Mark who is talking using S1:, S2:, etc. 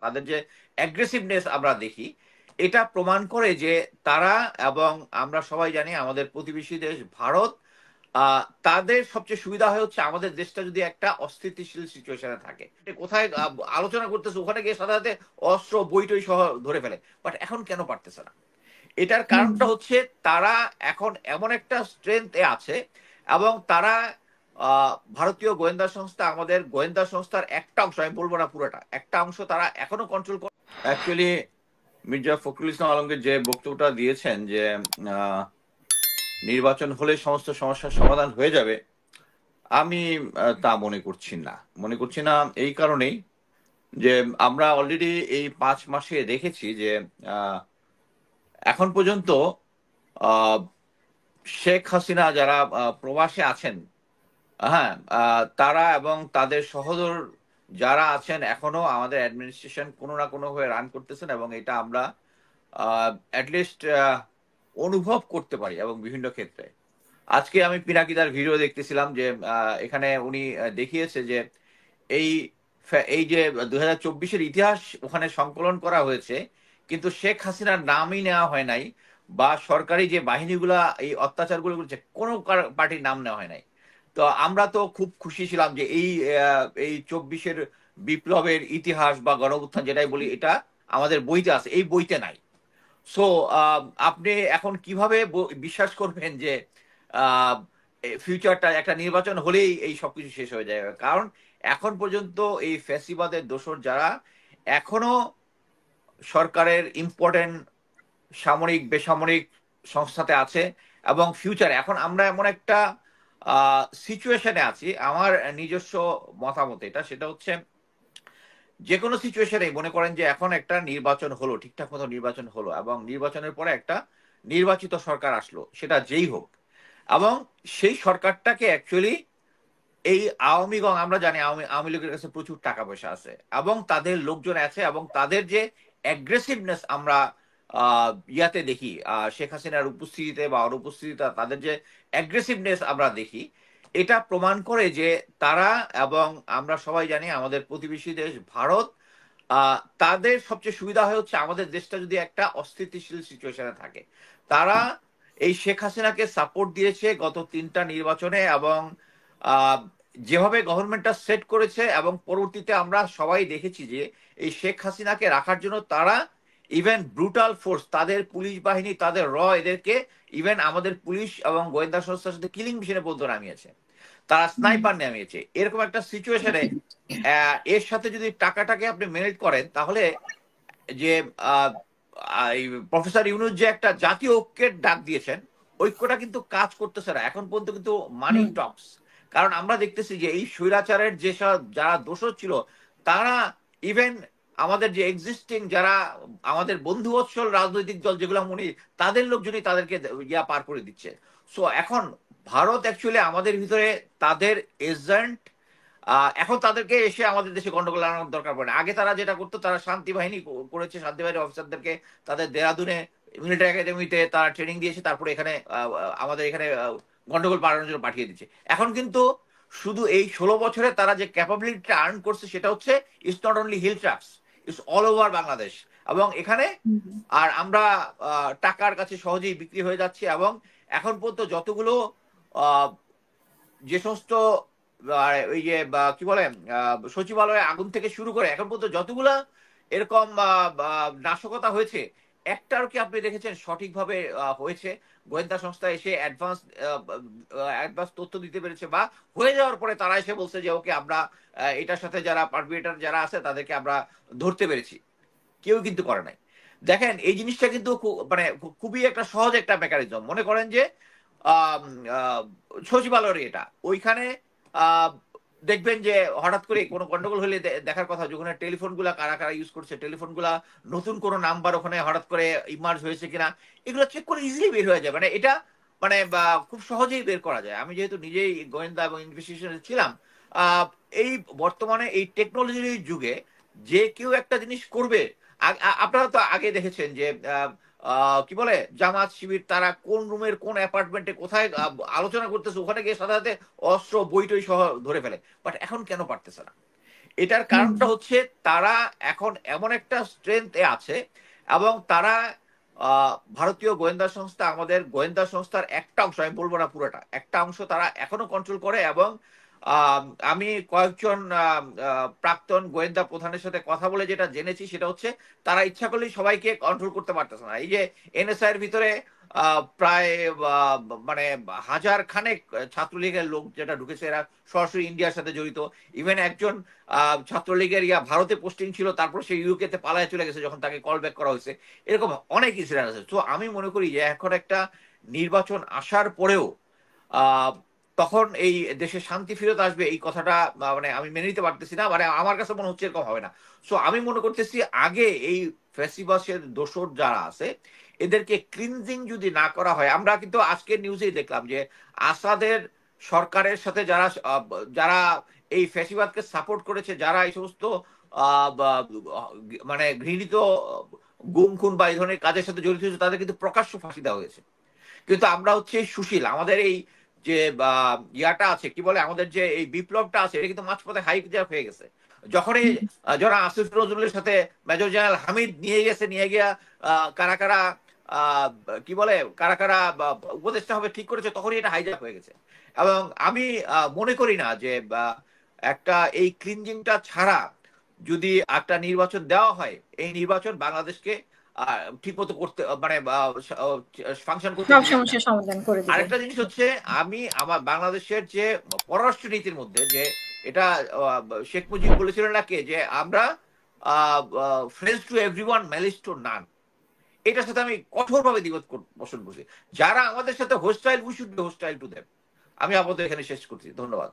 S1: তাদের যে অ্যাগ্রেসিভনেস আমরা দেখি, এটা প্রমাণ করে যে তারা, এবং আমরা সবাই জানি আমাদের প্রতিবেশী দেশ ভারত, তাদের সবচেয়ে সুবিধা হয় হচ্ছে আমাদের দেশটা যদি একটা অস্থিতিশীল সিচুয়েশনে থাকে, কোথায় আলোচনা করতেছে ওখানে গিয়ে সাথে অস্ত্র বইটই সহ ধরে ফেলে। বাট এখন কেন পারতেছে না? এটার
S2: হুম।
S1: কারণটা হচ্ছে তারা এখন এমন একটা স্ট্রেংথে আছে, এবং তারা ভারতীয় গোয়েন্দা সংস্থা, আমাদের গোয়েন্দা সংস্থার একটা অংশ, আমি বলবো না পুরোটা, একটা অংশ তারা এখনো কন্ট্রোল করে। অ্যাকচুয়ালি মির্জা ফখরুল ইসলাম আলমগীর যে বক্তব্যটা দিয়েছেন যে আহ, নির্বাচন হলে সমস্ত সমস্যার সমাধান হয়ে যাবে, আমি তা মনে করছি না এই কারণেই যে আমরা অলরেডি এই 5 মাসে দেখেছি যে আহ, এখন পর্যন্ত আহ, শেখ হাসিনা যারা প্রবাসে আছেন, হ্যাঁ, তারা এবং তাদের সহোদর যারা আছেন এখনো আমাদের অ্যাডমিনিস্ট্রেশন কোনো না কোনো ভাবে রান করতেছেন, এবং এটা আমরা অ্যাটলিস্ট অনুভব করতে পারি এবং বিভিন্ন ক্ষেত্রে। আজকে আমি পিনাকিদার ভিডিও দেখতেছিলাম যে এখানে উনি দেখিয়েছে যে এই এই যে 2024-এর ইতিহাস ওখানে সংকলন করা হয়েছে, কিন্তু শেখ হাসিনার নামই নেওয়া হয় নাই, বা সরকারি যে বাহিনীগুলা এই অত্যাচারগুলো করছে কোনো পার্টির নাম নেওয়া হয় নাই। তো আমরা তো খুব খুশি ছিলাম যে এই 24-এর বিপ্লবের ইতিহাস বা গণঅভ্যুত্থান যেটাই বলি, এটা আমাদের বইতে আছে, এই বইতে নাই। সো আপনি এখন কিভাবে বিশ্বাস করবেন যে ফিউচারটা একটা নির্বাচন হলেই এই সবকিছু শেষ হয়ে যাবে? কারণ এখন পর্যন্ত এই ফ্যাসিবাদের দোসর যারা এখনো সরকারের ইম্পর্টেন্ট সামরিক বেসামরিক সংস্থাতে আছে, এবং ফিউচার, এখন আমরা এমন একটা সিচুয়েশনে আছি, আমার নিজস্ব মতামত এটা, সেটা হচ্ছে যে কোনো সিচুয়েশনে মনে করেন যে এখন একটা নির্বাচন হলো, ঠিকঠাক মতো নির্বাচন হলো, এবং নির্বাচনের পরে একটা নির্বাচিত সরকার আসলো, সেটা যেই হোক, এবং সেই সরকারটাকে অ্যাকচুয়ালি এই আওয়ামীগণ, আমরা জানি আওয়ামী লীগের কাছে প্রচুর টাকা পয়সা আছে এবং তাদের লোকজন আছে, এবং তাদের যে অ্যাগ্রেসিভনেস আমরা ইয়াতে দেখি, শেখ হাসিনার উপস্থিতিতে বা অনুপস্থিতিতে তাদের যে অ্যাগ্রেসিভনেস আমরা দেখি, এটা প্রমাণ করে যে তারা, এবং আমরা সবাই জানি আমাদের প্রতিবেশী দেশ ভারত, তাদের সবচেয়ে সুবিধা হয় হচ্ছে আমাদের দেশটা যদি একটা অস্থিতিশীল সিচুয়েশনে থাকে। তারা এই শেখ হাসিনাকে সাপোর্ট দিয়েছে গত 3টা নির্বাচনে, এবং আহ, যেভাবে গভর্নমেন্টটা সেট করেছে, এবং পরবর্তীতে আমরা সবাই দেখেছি যে এই শেখ হাসিনাকে রাখার জন্য তারা ইভেন ব্রুটাল ফোর্স, তাদের পুলিশ বাহিনী, তাদের এদেরকে ইভেন আমাদের পুলিশ এবং গোয়েন্দা সংস্থার সাথে কিলিং মেশিনে পর্যন্ত নামিয়েছে, তারা
S2: হুম।
S1: স্নাইপার নামিয়েছে। এরকম একটা সিচুয়েশনে এর সাথে যদি টাকাটাকে আপনি মেনেজ করেন, তাহলে যে আহ, এই প্রফেসর ইউনুস যে একটা জাতীয় ঐক্যের ডাক দিয়েছেন, ঐক্যটা কিন্তু কাজ করতেছে না এখন পর্যন্ত, কিন্তু মানি
S2: হুম।
S1: টক্স। কারণ আমরা দেখতেছি যে এই স্বৈরাচারের যেসব যারা দোষর ছিল, তারা ইভেন আমাদের যে এক্সিস্টিং যারা আমাদের বন্ধুবৎসল রাজনৈতিক দল যেগুলো মনে, তাদের লোকজনই তাদেরকে ইয়া পার করে দিচ্ছে। সো এখন ভারত অ্যাকচুয়ালি আমাদের ভিতরে তাদের এজেন্ট, এখন তাদেরকে এসে আমাদের দেশে গন্ডগোল আনানোর দরকার পড়ে না। আগে তারা যেটা করতো, তারা শান্তি বাহিনী করেছে, শান্তি বাহিনী অফিসারদেরকে তাদের দেরাদুনে মিলিটারি একাডেমিতে তারা ট্রেনিং দিয়েছে, তারপরে এখানে আমাদের এখানে গন্ডগোল পাড়ানোর জন্য পাঠিয়ে দিচ্ছে। এখন কিন্তু শুধু এই 16 বছরে তারা যে ক্যাপাবিলিটিটা আর্ন করছে, সেটা হচ্ছে it's not only hill tracts, it's all over Bangladesh. এবং এখানে
S2: হুম।
S1: আর আমরা টাকার কাছে সহজেই বিক্রি হয়ে যাচ্ছি, এবং এখন পর্যন্ত যতগুলো আহ, যে সমস্ত ওই যে কি বলে সচিবালয়ে আগুন থেকে শুরু করে এখন পর্যন্ত যতগুলা এরকম নাশকতা হয়েছে, একটার কি আপনি দেখেছেন সঠিকভাবে হয়েছে? গোয়েন্দা সংস্থা এসে অ্যাডভান্স অ্যাডভান্স তথ্য দিতে পেরেছে, বা হয়ে যাওয়ার পরে তারা এসে বলছে যে ওকে আমরা এটার সাথে যারা পারপিয়েটার যারা আছে তাদেরকে আমরা ধরতে পেরেছি? কেউ কিন্তু করে নাই। দেখেন এই জিনিসটা কিন্তু মানে খুবই একটা সহজ একটা মেকানিজম। মনে করেন যে আম, আহ, সচিবালয়ের এটা ওইখানে আহ, দেখবেন যে হঠাৎ করে কোনো গন্ডগোল হলে দেখার কথা, যখন টেলিফোন গুলা কারা কারা ইউজ করছে, টেলিফোন গুলা নতুন কোনো নাম্বার ওখানে হঠাৎ করে ইমার্জ হয়েছে কিনা, এগুলো চেক করে ইজিলি বের হয়ে যায়। মানে এটা মানে খুব সহজেই বের করা যায়। আমি যেহেতু নিজেই গোয়েন্দা এবং ইনভেস্টিগেশনে ছিলাম, আহ, এই বর্তমানে এই টেকনোলজির যুগে যে কেউ একটা জিনিস করবে, আপনারা তো আগে দেখেছেন যে কি বলে জামাত শিবির তারা কোন রুমের কোন অ্যাপার্টমেন্টে কোথায় আলোচনা করতেছে, ওখানে গিয়ে সাথে সাথে অস্ত্র বইটই সহ ধরে ফেলে। বাট এখন কেন পারতেছে না? এটার
S2: হুম।
S1: কারণটা হচ্ছে তারা এখন এমন একটা স্ট্রেংথে আছে এবং তারা ভারতীয় গোয়েন্দা সংস্থা আমাদের গোয়েন্দা সংস্থার একটা অংশ, আমি বলবো না পুরোটা, একটা অংশ তারা এখনো কন্ট্রোল করে। এবং আমি কয়েকজন প্রাক্তন গোয়েন্দা প্রধানের সাথে কথা বলে যেটা জেনেছি সেটা হচ্ছে তারা ইচ্ছা করলেই সবাইকে কন্ট্রোল করতে পারতেছে না। এই যে এনএসআই এর ভিতরে প্রায় মানে হাজার খানেক ছাত্রলীগের লোক যেটা ঢুকেছে, এরা সরাসরি ইন্ডিয়ার সাথে জড়িত। ইভেন একজন ছাত্রলীগের ভারতে পোস্টিং ছিল, তারপর সে ইউকে তে পালায় চলে গেছে যখন তাকে কল ব্যাক করা হয়েছে। এরকম অনেক ইনসিডেন্ট আছে। তো আমি মনে করি যে এখন একটা নির্বাচন আসার পরেও আহ, তখন এই দেশে শান্তি ফেরত আসবে এই কথাটা মানে আমি মেনে নিতে পারতেছি না, মানে আমার কাছে মনে হচ্ছে এরকম হবে না। সো আমি মনে করতেছি আগে এই ফ্যাসিবাসের দোসর যারা আছে এদেরকে ক্লিনজিং যদি না করা হয়। আমরা কিন্তু আজকের নিউজেই দেখলাম যে আসাদের সরকারের সাথে যারা যারা এই ফ্যাসিবাদকে সাপোর্ট করেছে, যারা এই সমস্ত মানে ঘৃণিত গুম খুন বা এই ধরনের কাজের সাথে জড়িত হয়েছে তাদের কিন্তু প্রকাশ্য ফাঁসি দেওয়া হয়েছে। কিন্তু আমরা হচ্ছে সুশীল, আমাদের এই যে ইয়াটা আছে কি বলে, আমাদের যে এই বিপ্লবটা আছে এটা কিন্তু মাঝপথে হাইজ্যাক হয়ে গেছে। যখনই যারা আসিফ নজরুলের সাথে মেজর জেনারেল হামিদ নিয়ে গেছে, নিয়ে গিয়া কারা কারা আহ, কি বলে কারা কারা উপদেষ্টা হবে ঠিক করেছে, তখনই এটা হাইজ্যাক হয়ে গেছে। এবং আমি মনে করি না যে একটা এই ক্লিনজিংটা ছাড়া যদি একটা নির্বাচন দেওয়া হয়, এই নির্বাচন বাংলাদেশকে ঠিক মতো করতে মানে ফাংশন করতে
S2: সব
S1: দিবে কিনা।
S2: সমস্যার সমাধান করে দিবে।
S1: আরেকটা জিনিস হচ্ছে, আমি আমার বাংলাদেশের যে পররাষ্ট্র নীতির মধ্যে যে এটা শেখ মুজিব বলেছিলেন না কে, যে আমরা friends to everyone malice two নান, এটার সাথে আমি কঠোরভাবে দ্বিমত পোষণ করছি। যারা আমাদের সাথে hostile we should be hostile to them. আমি আপাতত এখানে শেষ করছি, ধন্যবাদ।